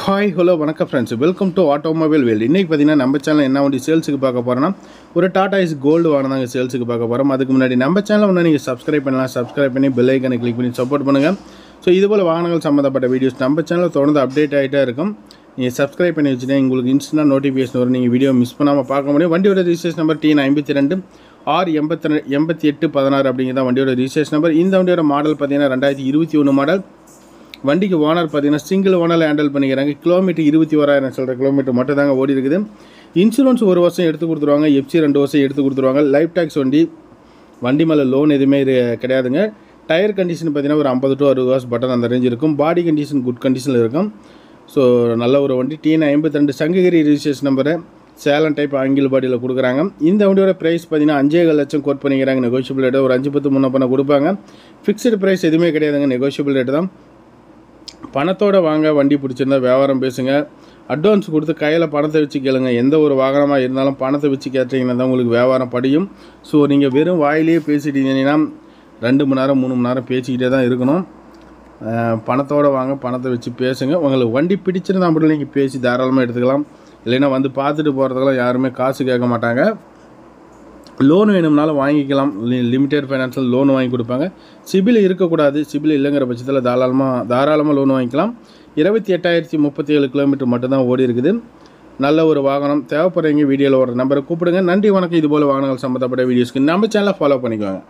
Hi hello வணக்கம் friends, welcome to automobile world. இன்றைக்கி பார்த்தீங்கன்னா நம்ம சேனல் என்ன வண்டி சேல்ஸுக்கு பார்க்க போகிறோன்னா ஒரு டாடா ஏஸ் கோல்டு வாங்கினாங்க சேல்ஸுக்கு பார்க்க போகிறோம். அதுக்கு முன்னாடி நம்ம சேனல் ஒன்று நீங்கள் சப்ஸ்கிரைப் பண்ணலாம். சப்ஸ்கிரைப் பண்ணி பெல் ஐக்கனை கிளிக் பண்ணி சப்போர்ட் பண்ணுங்கள். ஸோ இதுபோல் வாகனங்கள் சம்மந்தப்பட்ட வீடியோஸ் நம்ம சேனலில் தொடர்ந்து அப்டேட் ஆகிட்டே இருக்கும். நீங்கள் சப்ஸ்கிரைப் பண்ணி வச்சுட்டு உங்களுக்கு இன்ஸ்டன்ட் நோட்டிஃபிகேஷன் வரும். நீங்கள் வீடியோ மிஸ் பண்ணாமல் பார்க்க முடியும். வண்டியோட ரிஜிஸ்ட்ரேஷன் நம்பர் TN52 R8816 அப்படிங்கிறத வண்டியோட ரிஜிஸ்ட்ரேஷன் நம்பர். இந்த வண்டியோட மாடல் பார்த்தீங்கன்னா 2021 மாடல். வண்டிக்கு ஓனர் பார்த்தீங்கன்னா சிங்கிள் ஓனரில் ஹேண்டில் பண்ணிக்கிறாங்க. கிலோமீட்டர் 21,000 சொல்கிற கிலோமீட்டர் மட்டும் தாங்க ஓடி இருக்குது. இன்சூரன்ஸ் 1 வருஷம் எடுத்து கொடுத்துருவாங்க. FC 2 வருஷம் எடுத்து கொடுத்துருவாங்க. லைஃப் டேக்ஸ் வண்டி மேலே லோன் எதுவுமே கிடையாதுங்க. டயர் கண்டிஷன் பார்த்தீங்கன்னா ஒரு 50 to 60 ஹவர்ஸ் பட்டன் அந்த ரேஞ்ச் இருக்கும். பாடி கண்டிஷன் குட் கண்டிஷனில் இருக்கும். ஸோ நல்ல ஒரு வண்டி. TN52 சங்ககிரி ரிஜிஸ்ட்ரேஷன் நம்பரை சேலம் டைப் ஆங்கிள் பாடியில் கொடுக்குறாங்க. இந்த வண்டியோட ப்ரைஸ் பார்த்தீங்கன்னா 5.5 லட்சம் கோட் பண்ணிக்கிறாங்க. நெகோஷியபிள் ரேட்டு ஒரு 5-10 முன்ன பண்ண கொடுப்பாங்க. ஃபிக்ஸ்டு ப்ரைஸ் எதுவுமே கிடையாதுங்க. நெகோஷியபிள் ரேட்டு தான். பணத்தோடு வாங்க. வண்டி பிடிச்சிருந்தா வியாபாரம் பேசுங்க. அட்வான்ஸ் கொடுத்து கையில் பணத்தை வச்சு கேளுங்க. எந்த ஒரு வாகனமாக இருந்தாலும் பணத்தை வச்சு கேட்டீங்கன்னா தான் உங்களுக்கு வியாபாரம் படியும். ஸோ நீங்கள் வெறும் வாயிலே பேசிட்டீங்கன்னா 2 மணி நேரம் 3 மணி நேரம் பேசிக்கிட்டே தான் இருக்கணும். பணத்தோடு வாங்க, பணத்தை வச்சு பேசுங்க. உங்களுக்கு வண்டி பிடிச்சிருந்தா மட்டும் நீங்கள் பேசி தாராளமாக எடுத்துக்கலாம். இல்லைன்னா வந்து பார்த்துட்டு போகிறதுக்கெல்லாம் யாருமே காசு கேட்க மாட்டாங்க. லோன் வேணும்னாலும் வாங்கிக்கலாம். லிமிடெட் ஃபைனான்ஸில் லோன் வாங்கி கொடுப்பாங்க. சிபில் இருக்கக்கூடாது. சிபில் இல்லைங்கிற பட்சத்தில் தாராளமாக லோன் வாங்கிக்கலாம். 28,037 கிலோமீட்டர் மட்டும்தான் ஓடி இருக்குது. நல்ல ஒரு வாகனம். தேவைப்படுறீங்க வீடியோவில் ஒரு நம்பரை கூப்பிடுங்க. நன்றி, வணக்கம். இதுபோல் வாகனங்கள் சம்மந்தப்பட்ட வீடியோஸ்க்கு நம்ம சேனலை ஃபாலோ பண்ணிக்குவாங்க.